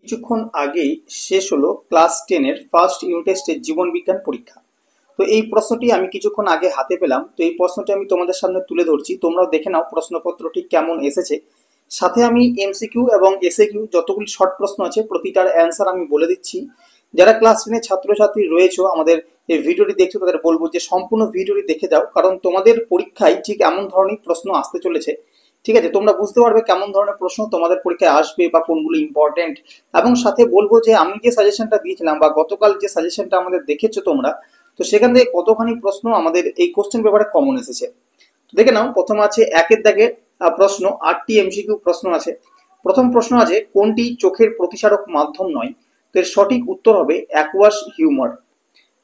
কিছুক্ষণ আগেই শেষ হলো ক্লাস 10-এর ফার্স্ট ইউনিট টেস্টের জীবন বিজ্ঞান পরীক্ষা। তো এই প্রশ্নটি আমি কিছুক্ষণ আগে হাতে পেলাম, তো এই প্রশ্নটি আমি তোমাদের সামনে তুলে ধরছি, তোমরাও দেখে নাও প্রশ্নপত্রটি কেমন এসেছে। সাথে আমি এমসিকিউ এবং এসএকিউ যতগুলি শর্ট প্রশ্ন আছে প্রতিটার অ্যান্সার আমি বলে দিচ্ছি। যারা ক্লাস 10-এর ছাত্রছাত্রী রয়েছে আমাদের এই ভিডিওটি দেখছো তাদের বলবো যে সম্পূর্ণ ভিডিওটি দেখে যাও, কারণ তোমাদের পরীক্ষায় ঠিক এমন ধরনের প্রশ্ন আসতে চলেছে। ঠিক আছে, তোমরা বুঝতে পারবে কেমন ধরনের প্রশ্ন তোমাদের পরীক্ষায় আসবে বা কোনগুলো ইম্পর্টেন্ট। এবং সাথে বলবো যে আমি যে সাজেশনটা দিয়েছিলাম বা গতকাল যে সাজেশনটা আমাদের দেখেছো তোমরা, তো সেখান থেকে কতখানি প্রশ্ন আমাদের এই কোশ্চেন পেপারে কমন এসেছে। তো দেখে নাও, প্রথম আছে একের দাগের প্রশ্ন, 8টি এমসিকিউ প্রশ্ন আছে। প্রথম প্রশ্ন আছে কোনটি চোখের প্রতিসারক মাধ্যম নয়? তো এর সঠিক উত্তর হবে অ্যাকুয়াস হিউমার।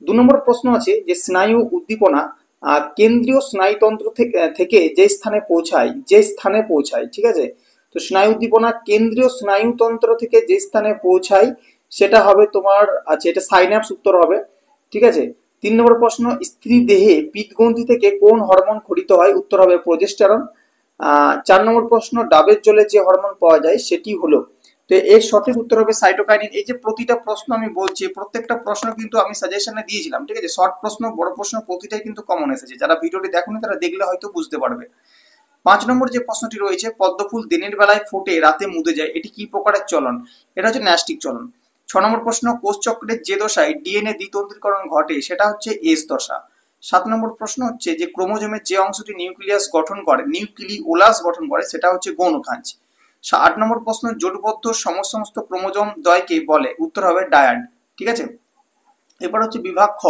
2 নম্বর প্রশ্ন আছে যে স্নায়ু উদ্দীপনা কেন্দ্রীয় স্নায়ুতন্ত্র থেকে যে স্থানে পৌঁছায়, ঠিক আছে। তো স্নায়ু উদ্দীপনা কেন্দ্রীয় স্নায়ুতন্ত্র থেকে যে স্থানে পৌঁছায় সেটা হবে তোমার, আচ্ছা এটা সাইন্যাপস উত্তর হবে, ঠিক আছে। 3 নম্বর প্রশ্ন স্ত্রী দেহে পিত্তগ্রন্থি থেকে কোন হরমোন খরিত হয়? উত্তর হবে প্রোজেস্টেরন। 4 নম্বর প্রশ্ন ডাবের জলে যে হরমোন পাওয়া যায় সেটি হলো, তো এর সঠিক উত্তর হবে সাইটোকাইনিন। এই যে প্রতিটা প্রশ্ন আমি বলছি, প্রত্যেকটা প্রশ্ন কিন্তু আমি সাজেশনে দিয়েছিলাম, ঠিক আছে। শর্ট প্রশ্ন, বড় প্রশ্ন প্রতিটাই কিন্তু কমন এসেছে। যারা ভিডিওটি দেখোনি তারা দেখলে হয়তো বুঝতে পারবে। 5 নম্বর যে প্রশ্নটি রয়েছে পদ্মফুল দিনের বেলায় ফোটে রাতে মুদে যায়, এটি কি প্রকারের চলন? এটা হচ্ছে ন্যাস্টিক চলন। 6 নম্বর প্রশ্ন কোষচক্রের যে দশায় ডিএনএ দ্বিতন্ত্রীকরণ ঘটে সেটা হচ্ছে এস দশা। 7 নম্বর প্রশ্ন হচ্ছে যে ক্রোমোজোমের যে অংশটি নিউক্লিওলাস গঠন করে সেটা হচ্ছে গৌণখাঁজ। 8 নম্বর প্রশ্ন জোটবদ্ধ সমস্ত ক্রোমোজোম দ্বয়কে বলে? উত্তর হবে ডায়াড, ঠিক আছে। এবার হচ্ছে বিভাগ খ।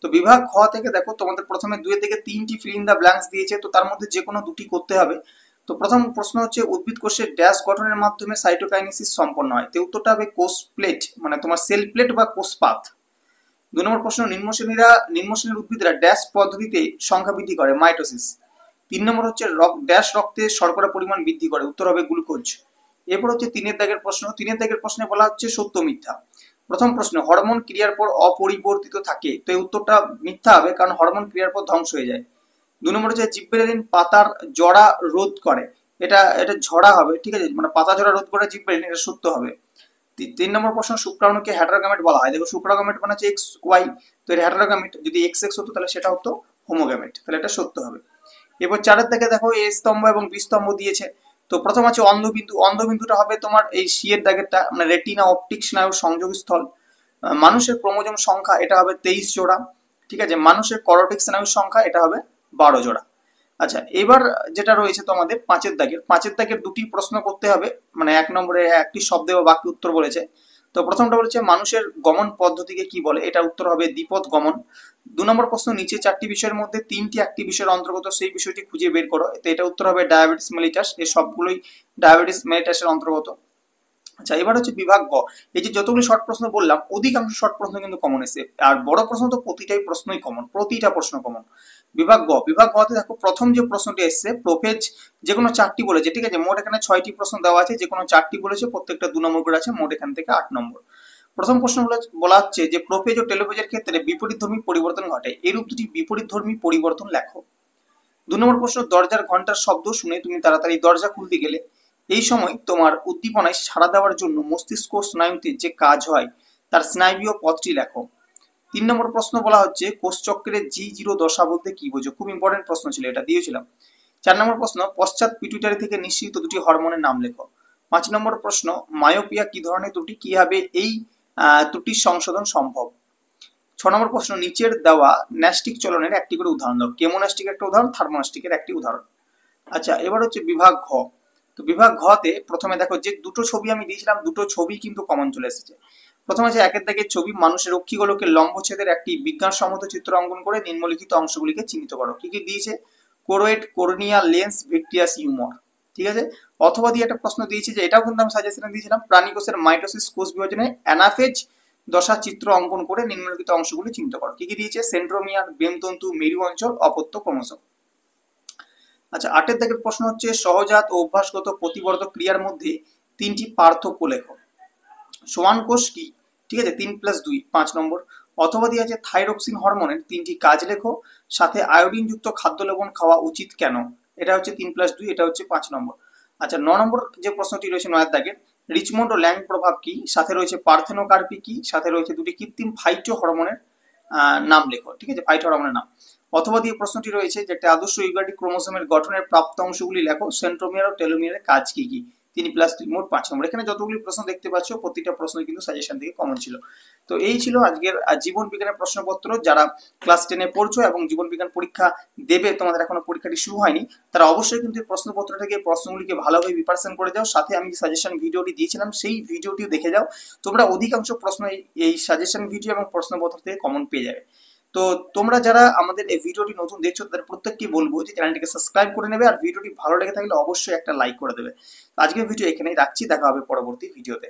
তো বিভাগ খ থেকে দেখো তোমাদের প্রথমে 2 থেকে 3টি ফিল ইন দ্য ব্ল্যাঙ্কস দিয়েছে, তো তার মধ্যে যে কোনো দুটি করতে হবে। তো প্রথম প্রশ্ন হচ্ছে উদ্ভিদ কোষের ড্যাশ গঠনের মাধ্যমে সাইটোকাইনেসিস সম্পন্ন হয়, তো উত্তরটা হবে কোষ প্লেট, মানে তোমার সেল প্লেট বা কোষপাত। 2 নম্বর প্রশ্ন নিম্নশ্রেণীর উদ্ভিদরা ড্যাশ পদ্ধতিতে সংখ্যা বৃদ্ধি করে? মাইটোসিস। 3 নম্বর হচ্ছে ড্যাশ রক্তে শর্করা পরিমাণ বৃদ্ধি করে? উত্তর হবে গ্লুকোজ। এরপর হচ্ছে 3-এর দাগের প্রশ্ন। 3-এর দাগের প্রশ্নে বলা হচ্ছে সত্য মিথ্যা। প্রথম প্রশ্ন হরমোন ক্রিয়ার পর অপরিবর্তিত থাকে, তো এই উত্তরটা মিথ্যা হবে, কারণ হরমোন ক্রিয়ার পর ধ্বংস হয়ে যায়। 2 নম্বর হচ্ছে জিব্রেলিন পাতার জড়া রোধ করে, এটা এটা ঝরা হবে, ঠিক আছে, মানে পাতা ঝরা রোধ করে জিব্রেলিন, এটা সত্য হবে। 3 নম্বর প্রশ্ন শুক্রাণুকে হেটারোগ্যামেট বলা হয়, দেখো শুক্রাণুগ্যামেট মানে হচ্ছে এক্স ওয়াই, তো এর হেটারোগ্যামেট যদি এক্স এক্স হতো তাহলে সেটা হতো হোমোগ্যামেট, তাহলে এটা সত্য হবে। এবার 4-এর দিকে দেখো এ স্তম্ভ এবং বি স্তম্ভ দিয়েছে। তো প্রথম আছে অন্ধবিন্দু, অন্ধবিন্দুটা হবে তোমার এই সি এর দাগেরটা, মানে রেটিনা অপটিক স্নায়ুর সংযোগস্থল। মানুষের ক্রোমোজোম সংখ্যা এটা হবে 23 জোড়া, ঠিক আছে। মানুষের করটিক স্নায়ুর সংখ্যা এটা হবে 12 জোড়া। আচ্ছা এবার যেটা রয়েছে তোমাদের 5-এর দাগের দুটি প্রশ্ন করতে হবে, মানে 1 নম্বরে একটি শব্দ বা বাক্য উত্তর বলেছে। তো প্রথমটা বলেছে মানুষের গমন পদ্ধতিকে কি বলে? এটা উত্তর হবে দ্বিপদ গমন। 2 নম্বর প্রশ্ন নিচে 4টি বিষয়ের মধ্যে 3টি একটি বিষয়ের অন্তর্গত, সেই বিষয়টি খুঁজে বের করো, তো এটা উত্তর হবে ডায়াবেটিস মেলিটাস, এই সবগুলোই ডায়াবেটিস মেলিটাসের অন্তর্গত। আচ্ছা এবার হচ্ছে বিভাগ গ। এই যে যতগুলো শর্ট প্রশ্ন বললাম অধিকাংশ শর্ট প্রশ্ন কিন্তু কমন এসে, আর বড় প্রশ্ন তো প্রতিটা প্রশ্ন কমন। বিভাগ গতে দেখো প্রথম যে প্রশ্নটি এসছে প্রোফেজ, যে কোনো 4টি বলেছে, ঠিক আছে। মোট এখানে 6টি প্রশ্ন দেওয়া আছে, যে কোনো 4টি বলেছে, প্রত্যেকটা 2 নম্বর করে আছে, মোট এখান থেকে 8 নম্বর। প্রথম প্রশ্ন বলা হচ্ছে যে প্রোফেজ ও টেলোফেজের ক্ষেত্রে বিপরীতধর্মী পরিবর্তন ঘটে, এরূপ দুটি বিপরীতধর্মী পরিবর্তন লেখো। 2 নম্বর প্রশ্ন দরজার ঘন্টার শব্দ শুনে তুমি তাড়াতাড়ি দরজা খুলতে গেলে, এই সময় তোমার উদ্দীপনায় সাড়া দেওয়ার জন্য মস্তিষ্ক স্নায়ুতে যে কাজ হয় তার স্নায়বীয় পথটি লেখো। 3 নম্বর প্রশ্ন বলা হচ্ছে কোষচক্রের G0 দশা বলতে কি বোঝো? খুব ইম্পর্টেন্ট প্রশ্ন ছিল, এটা দিয়েছিলাম। 4 নম্বর প্রশ্ন পশ্চাৎ পিটুইটারি থেকে নিঃসৃত দুটি হরমোনের নাম লেখো। 5 নম্বর প্রশ্ন মায়োপিয়া কি ধরনের ত্রুটি, কিভাবে এই ত্রুটির সংশোধন সম্ভব? 6 নম্বর প্রশ্ন নিচের দেওয়া ন্যাস্টিক চলনের একটি করে উদাহরণ দাও। কেমোন্যাস্টিক একটা উদাহরণ, থার্মোন্যাস্টিকের একটি উদাহরণ। আচ্ছা এবার হচ্ছে বিভাগ ঘ। তো বিভাগ ঘতে প্রথমে দেখো যে দুটো ছবি আমি দিয়েছিলাম, দুটো ছবি কিন্তু কমন চলে এসেছে। প্রথমে আছে 1-এর দাগের ছবি মানুষের অক্ষিগোলকের লম্বচ্ছেদের একটি বিজ্ঞানসম্মত চিত্র অঙ্কন করে নিম্নলিখিত অংশগুলিকে চিহ্নিত করো। কি কি দিয়েছে? Choroid, cornea, lens, vitreous, humour, ঠিক আছে। অথবা দিয়ে একটা প্রশ্ন দিয়েছে, যে এটাও কিন্তু আমি সাজেশনে দিয়েছিলাম, প্রাণী কোষের মাইটোসিস কোষ বিভাজনে অ্যানাফেজ দশা চিত্র অঙ্কন করে নিম্নলিখিত অংশগুলি চিহ্নিত করো। কি কি দিয়েছে? সেন্ট্রোমিয়ার, বেমতন্তু, মেরু অঞ্চল, অপত্য ক্রোমোসোম। আচ্ছা 8-এর দাগের প্রশ্ন হচ্ছে সহজাত ও অভ্যাসগত প্রতিবর্ধক ক্রিয়ার মধ্যে 3টি পার্থক্য লেখো। সোয়ান কোষ কি? ঠিক আছে, 3+2 5 নম্বর। অথবা দিয়ে আছে থাইরক্সিন হরমোনের 3টি কাজ লেখো, সাথে আয়োডিন যুক্ত খাদ্য লবণ খাওয়া উচিত কেন? এটা হচ্ছে 3+2, এটা হচ্ছে 5 নম্বর। আচ্ছা 9 নম্বর যে প্রশ্নটি রয়েছে 9-এর দাগের, রিচমন্ড ও ল্যাং প্রভাব কি, সাথে রয়েছে পার্থেনোকার্পি কি, সাথে রয়েছে দুটি কৃত্রিম ফাইটো হরমোনের নাম লেখো, ঠিক আছে, ফাইটো হরমোনের নাম। অথবা দিয়ে প্রশ্নটি রয়েছে যে একটা আদর্শ ইউক্যারিওটিক ক্রোমোসোমের গঠনের প্রাপ্ত অংশগুলি লেখো, সেন্ট্রোমিয়ার ও টেলোমিয়ারের কাজ কি কি। 3+3 মোট 5 নম্বর। এখানে যতগুলি প্রশ্ন দেখতে পাচ্ছ প্রতিটা প্রশ্ন কিন্তু সাজেশন থেকে কমন ছিল। তো এই ছিল আজকের জীবন বিজ্ঞানের প্রশ্নপত্র। যারা ক্লাস 10-এ পড়ছো এবং জীবন বিজ্ঞান পরীক্ষা দেবে, তোমাদের এখনো পরীক্ষাটি শুরু হয়নি, তারা অবশ্যই কিন্তু প্রশ্নপত্র থেকে প্রশ্নগুলিকে ভালোভাবে প্রিপারেশন করে যাও। সাথে আমি যে সাজেশন ভিডিওটি দিয়েছিলাম সেই ভিডিওটিও দেখে যাও। তোমরা অধিকাংশ প্রশ্ন এই সাজেশন ভিডিও এবং প্রশ্নপত্র থেকে কমন পেয়ে যাবে। তো তোমরা যারা আমাদের এই ভিডিওটি নতুন দেখছো তাদের প্রত্যেককে বলবো যে চ্যানেলটিকে সাবস্ক্রাইব করে নেবে, আর ভিডিওটি ভালো লেগে থাকলে অবশ্যই একটা লাইক করে দেবে। আজকের ভিডিও এখানেই রাখছি, দেখা হবে পরবর্তী ভিডিওতে।